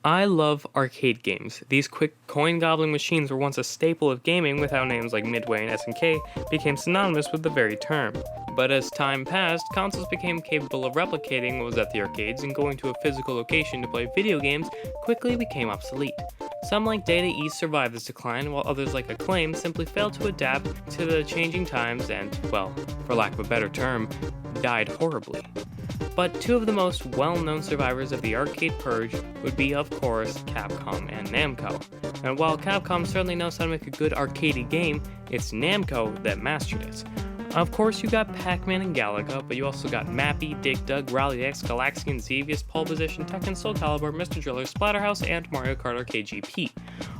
I love arcade games. These quick coin-gobbling machines were once a staple of gaming with how names like Midway and SNK became synonymous with the very term. But as time passed, consoles became capable of replicating what was at the arcades, and going to a physical location to play video games quickly became obsolete. Some like Data East survived this decline, while others like Acclaim simply failed to adapt to the changing times and, well, for lack of a better term, died horribly. But two of the most well-known survivors of the arcade purge would be, of course, Capcom and Namco. And while Capcom certainly knows how to make a good arcade game, it's Namco that mastered it. Of course, you got Pac-Man and Galaga, but you also got Mappy, Dig Dug, Rally X, Galaxian, Xevious, Pole Position, Tekken, Soul Calibur, Mr. Driller, Splatterhouse, and Mario Kart Arcade GP.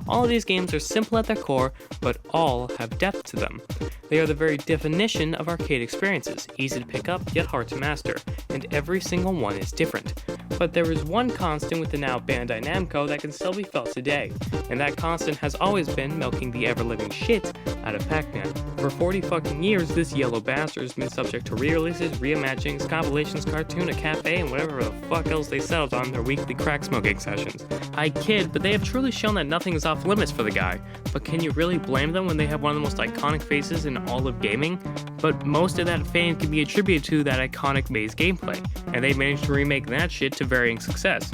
All of these games are simple at their core, but all have depth to them. They are the very definition of arcade experiences, easy to pick up, yet hard to master, and every single one is different. But there is one constant with the now Bandai Namco that can still be felt today, and that constant has always been milking the ever-living shit out of Pac-Man. For 40 fucking years, this yellow bastard has been subject to re-releases, reimaginings, compilations, cartoon, a cafe, and whatever the fuck else they settled on their weekly crack smoking sessions. I kid, but they have truly shown that nothing is off limits for the guy. But can you really blame them when they have one of the most iconic faces in all of gaming? But most of that fame can be attributed to that iconic maze gameplay, and they managed to remake that shit to varying success.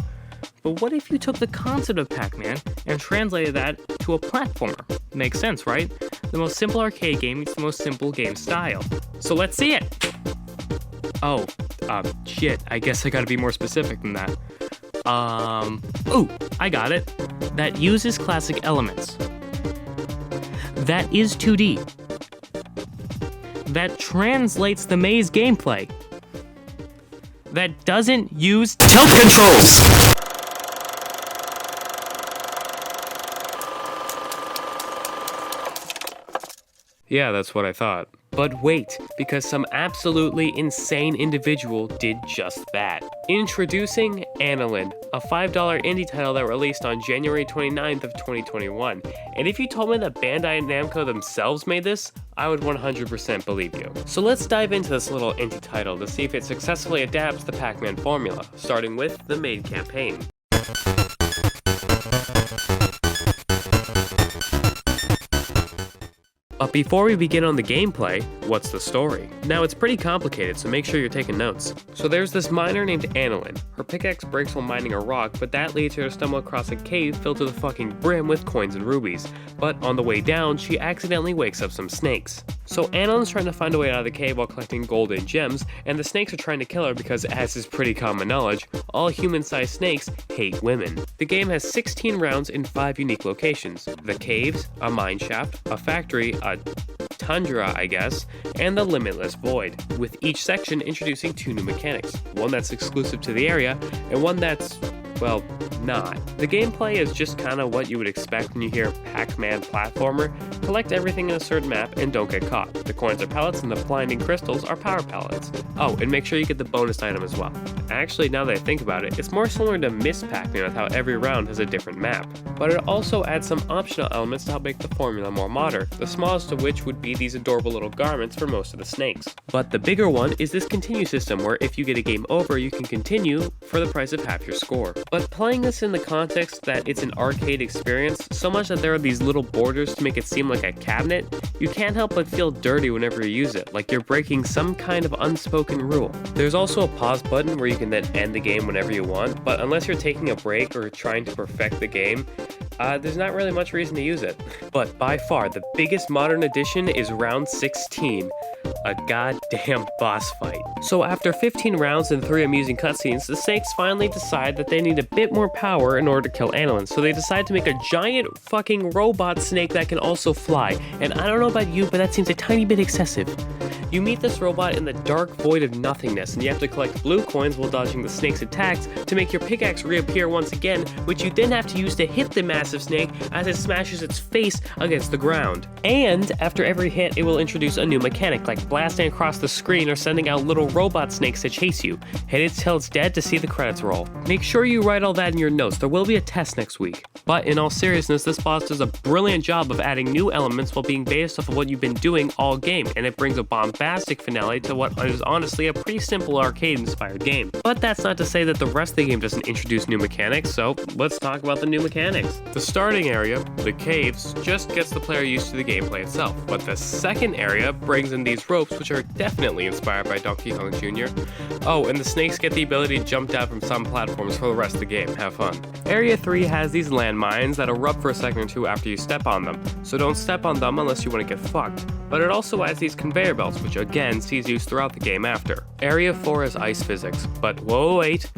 But what if you took the concept of Pac-Man and translated that to a platformer? Makes sense, right? The most simple arcade game meets the most simple game style. So let's see it! Oh, shit, I guess I gotta be more specific than that. Ooh, I got it. That uses classic elements. That is 2D. That translates the maze gameplay. That doesn't use tilt controls! Yeah, that's what I thought. But wait, because some absolutely insane individual did just that. Introducing Annalyn, a $5 indie title that released on January 29th of 2021. And if you told me that Bandai and Namco themselves made this, I would 100% believe you. So let's dive into this little indie title to see if it successfully adapts the Pac-Man formula, starting with the main campaign. But before we begin on the gameplay, what's the story? Now it's pretty complicated, so make sure you're taking notes. So there's this miner named Annalyn. Her pickaxe breaks while mining a rock, but that leads her to stumble across a cave filled to the fucking brim with coins and rubies. But on the way down, she accidentally wakes up some snakes. So Annalyn's trying to find a way out of the cave while collecting gold and gems, and the snakes are trying to kill her because, as is pretty common knowledge, all human-sized snakes hate women. The game has 16 rounds in 5 unique locations: the caves, a mine shaft, a factory, a tundra, I guess, and the limitless void, with each section introducing 2 new mechanics, one that's exclusive to the area, and one that's, well, not. The gameplay is just kinda what you would expect when you hear Pac-Man platformer. Collect everything in a certain map and don't get caught. The coins are pellets and the blinding crystals are power pellets. Oh, and make sure you get the bonus item as well. Actually, now that I think about it, it's more similar to Miss Pac-Man with how every round has a different map. But it also adds some optional elements to help make the formula more modern, the smallest of which would be these adorable little garments for most of the snakes. But the bigger one is this continue system where if you get a game over, you can continue for the price of half your score. But playing this in the context that it's an arcade experience, so much that there are these little borders to make it seem like a cabinet, you can't help but feel dirty whenever you use it, like you're breaking some kind of unspoken rule. There's also a pause button where you can then end the game whenever you want, but unless you're taking a break or trying to perfect the game, there's not really much reason to use it. But by far, the biggest modern addition is round 16, a goddamn boss fight. So after 15 rounds and 3 amusing cutscenes, the snakes finally decide that they need a bit more power in order to kill Annalyn, so they decide to make a giant fucking robot snake that can also fly. And I don't know about you, but that seems a tiny bit excessive. You meet this robot in the dark void of nothingness, and you have to collect blue coins while dodging the snake's attacks to make your pickaxe reappear once again, which you then have to use to hit the massive massive snake as it smashes its face against the ground. And after every hit, it will introduce a new mechanic, like blasting across the screen or sending out little robot snakes to chase you. Hit it till it's dead to see the credits roll. Make sure you write all that in your notes. There will be a test next week. But in all seriousness, this boss does a brilliant job of adding new elements while being based off of what you've been doing all game, and it brings a bombastic finale to what is honestly a pretty simple arcade-inspired game. But that's not to say that the rest of the game doesn't introduce new mechanics, so let's talk about the new mechanics. The starting area, the caves, just gets the player used to the gameplay itself, but the second area brings in these ropes, which are definitely inspired by Donkey Kong Jr. Oh, and the snakes get the ability to jump down from some platforms for the rest of the game. Have fun. Area 3 has these landmines that erupt for a second or two after you step on them, so don't step on them unless you want to get fucked. But it also adds these conveyor belts, which again sees use throughout the game after. Area 4 is ice physics, but whoa, wait.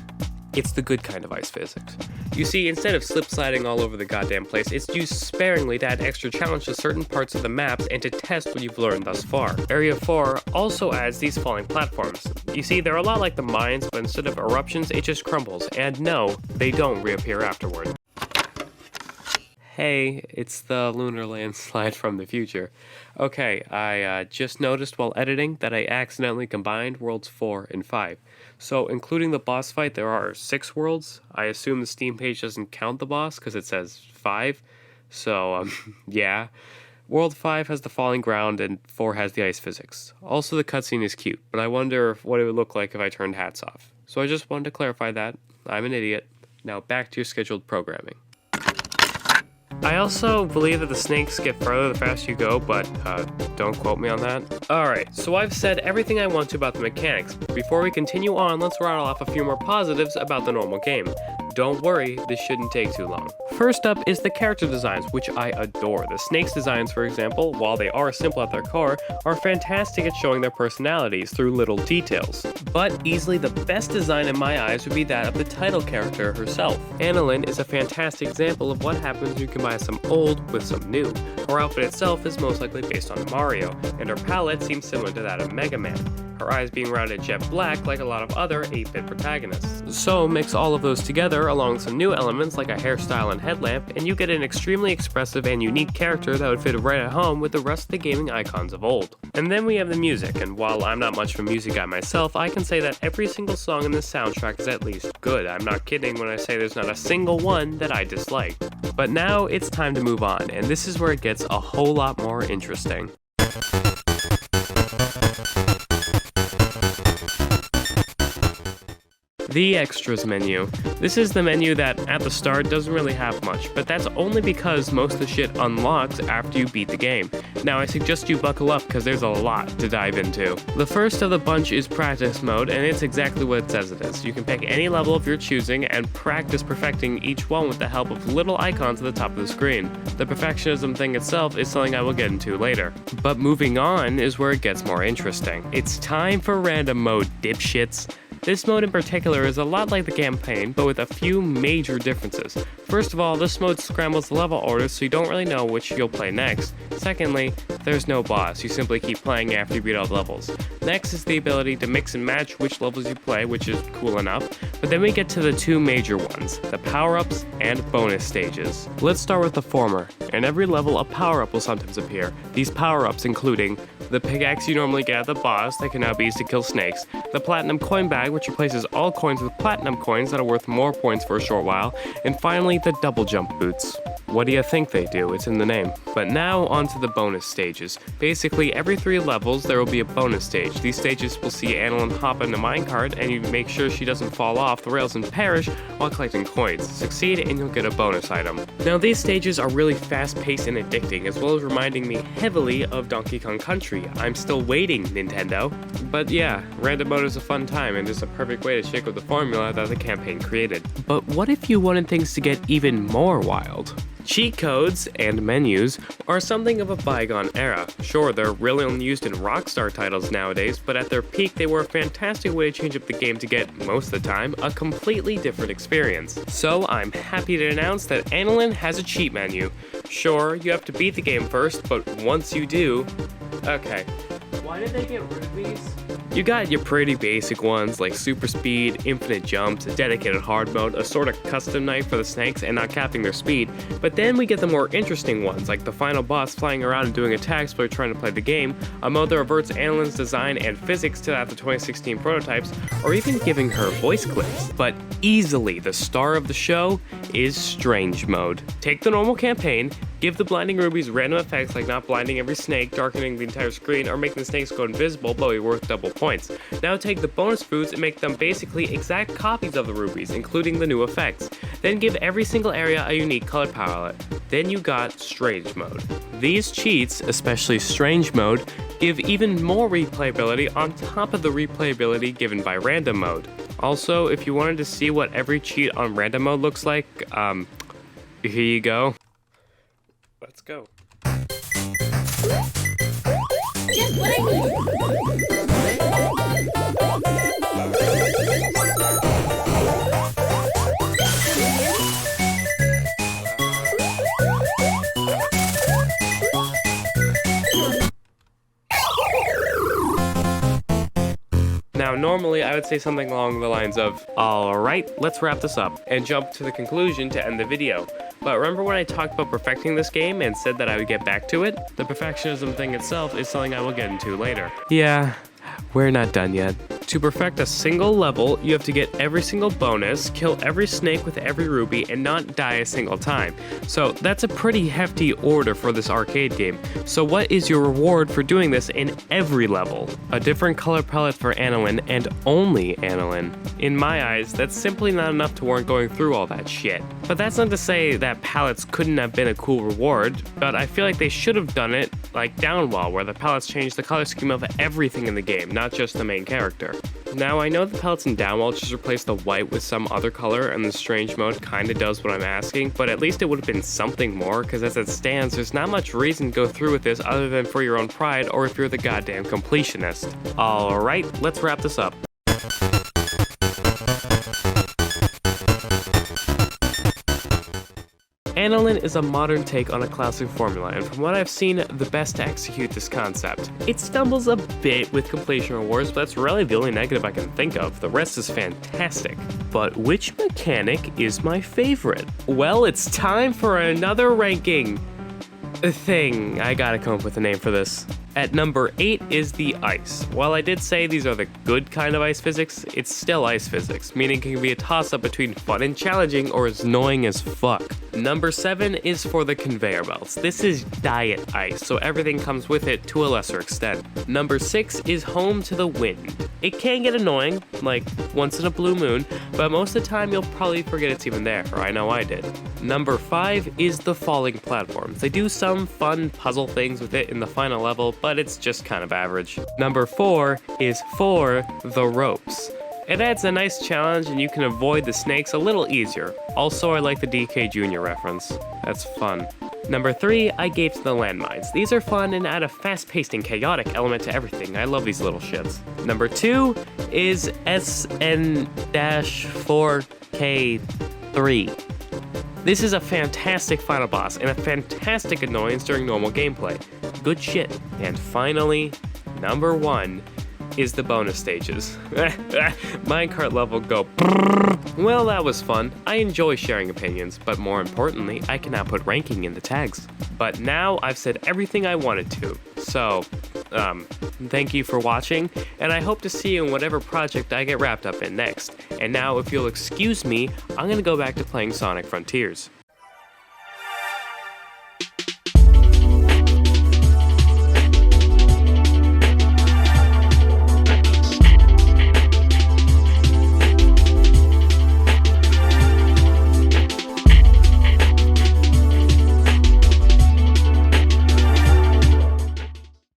It's the good kind of ice physics. You see, instead of slip sliding all over the goddamn place, it's used sparingly to add extra challenge to certain parts of the maps and to test what you've learned thus far. Area 4 also adds these falling platforms. You see, they're a lot like the mines, but instead of eruptions, it just crumbles, and no, they don't reappear afterward. Hey, it's the lunar landslide from the future. Okay, I just noticed while editing that I accidentally combined worlds 4 and 5. So, including the boss fight, there are 6 worlds. I assume the Steam page doesn't count the boss because it says 5. So, yeah. World 5 has the falling ground and 4 has the ice physics. Also, the cutscene is cute, but I wonder what it would look like if I turned hats off. So I just wanted to clarify that. I'm an idiot. Now back to your scheduled programming. I also believe that the snakes get further the faster you go, but don't quote me on that. Alright, so I've said everything I want to about the mechanics. Before we continue on, let's rattle off a few more positives about the normal game. Don't worry, this shouldn't take too long. First up is the character designs, which I adore. The snakes designs, for example, while they are simple at their core, are fantastic at showing their personalities through little details. But easily the best design in my eyes would be that of the title character herself. Annalyn is a fantastic example of what happens when you combine some old with some new. Her outfit itself is most likely based on Mario, and her palette seems similar to that of Mega Man. Her eyes being rounded jet black like a lot of other 8-bit protagonists. So mix all of those together along with some new elements like a hairstyle and headlamp, and you get an extremely expressive and unique character that would fit right at home with the rest of the gaming icons of old. And then we have the music, and while I'm not much of a music guy myself, I can say that every single song in this soundtrack is at least good. I'm not kidding when I say there's not a single one that I dislike. But now it's time to move on, and this is where it gets a whole lot more interesting. The extras menu. This is the menu that at the start doesn't really have much, but that's only because most of the shit unlocks after you beat the game. Now I suggest you buckle up because there's a lot to dive into. The first of the bunch is practice mode, and it's exactly what it says it is. You can pick any level of your choosing and practice perfecting each one with the help of little icons at the top of the screen. The perfectionism thing itself is something I will get into later. But moving on is where it gets more interesting. It's time for random mode, dipshits. This mode in particular is a lot like the campaign, but with a few major differences. First of all, this mode scrambles the level order so you don't really know which you'll play next. Secondly, there's no boss, you simply keep playing after you beat all the levels. Next is the ability to mix and match which levels you play, which is cool enough, but then we get to the two major ones, the power-ups and bonus stages. Let's start with the former. In every level, a power-up will sometimes appear. These power-ups including the pickaxe you normally get at the boss that can now be used to kill snakes, the platinum coin bag which replaces all coins with platinum coins that are worth more points for a short while, and finally the double jump boots. What do you think they do? It's in the name. But now onto the bonus stages. Basically every 3 levels there will be a bonus stage. These stages will see Annalyn hop in a minecart and you make sure she doesn't fall off the rails and perish while collecting coins. Succeed and you'll get a bonus item. Now these stages are really fast paced and addicting, as well as reminding me heavily of Donkey Kong Country. I'm still waiting, Nintendo. But yeah, random mode is a fun time and is a perfect way to shake up the formula that the campaign created. But what if you wanted things to get even more wild? Cheat codes and menus are something of a bygone era. Sure, they're really only used in Rockstar titles nowadays, but at their peak they were a fantastic way to change up the game to get, most of the time, a completely different experience. So I'm happy to announce that Annalyn has a cheat menu. Sure, you have to beat the game first, but once you do... Okay. Why did they get rid of these? You got your pretty basic ones like super speed, infinite jumps, a dedicated hard mode, a sort of custom knife for the snakes and not capping their speed, but then we get the more interesting ones like the final boss flying around and doing attacks while you're trying to play the game, a mode that reverts Anneline's design and physics to that of the 2016 prototypes, or even giving her voice clips. But easily the star of the show is Strange Mode. Take the normal campaign, give the blinding rubies random effects like not blinding every snake, darkening the entire screen, or making the snakes go invisible but be worth double points. Now take the bonus foods and make them basically exact copies of the rubies, including the new effects. Then give every single area a unique color palette. Then you got Strange Mode. These cheats, especially Strange Mode, give even more replayability on top of the replayability given by Random Mode. Also, if you wanted to see what every cheat on Random Mode looks like, here you go. Let's go. Just what I need. Now, normally I would say something along the lines of, alright, let's wrap this up, and jump to the conclusion to end the video. But remember when I talked about perfecting this game and said that I would get back to it? The perfectionism thing itself is something I will get into later. Yeah, we're not done yet. To perfect a single level, you have to get every single bonus, kill every snake with every ruby, and not die a single time. So that's a pretty hefty order for this arcade game. So what is your reward for doing this in every level? A different color palette for Annalyn, and only Annalyn. In my eyes, that's simply not enough to warrant going through all that shit. But that's not to say that palettes couldn't have been a cool reward, but I feel like they should have done it like Downwell, where the palettes change the color scheme of everything in the game, not just the main character. Now, I know the palettes in Downwell just replace the white with some other color, and the Strange Mode kinda does what I'm asking, but at least it would have been something more, because as it stands, there's not much reason to go through with this other than for your own pride, or if you're the goddamn completionist. Alright, let's wrap this up. Annalyn is a modern take on a classic formula, and from what I've seen, the best to execute this concept. It stumbles a bit with completion rewards, but that's really the only negative I can think of. The rest is fantastic. But which mechanic is my favorite? Well, it's time for another ranking thing. I gotta come up with a name for this. At number 8 is the ice. While I did say these are the good kind of ice physics, it's still ice physics, meaning it can be a toss-up between fun and challenging or as annoying as fuck. Number 7 is for the conveyor belts. This is diet ice, so everything comes with it to a lesser extent. Number 6 is home to the wind. It can get annoying, like once in a blue moon, but most of the time you'll probably forget it's even there, or I know I did. Number 5 is the falling platforms. They do some fun puzzle things with it in the final level, but it's just kind of average. Number 4 is for the ropes. It adds a nice challenge and you can avoid the snakes a little easier. Also, I like the DK Jr. reference. That's fun. Number 3, I gave to the landmines. These are fun and add a fast-paced and chaotic element to everything. I love these little shits. Number 2 is SN-4K3. This is a fantastic final boss and a fantastic annoyance during normal gameplay. Good shit. And finally, number 1 is the bonus stages. Minecart level go brrr. Well, that was fun. I enjoy sharing opinions, but more importantly, I can now put ranking in the tags. But now I've said everything I wanted to. So, thank you for watching, and I hope to see you in whatever project I get wrapped up in next. And now, if you'll excuse me, I'm gonna go back to playing Sonic Frontiers.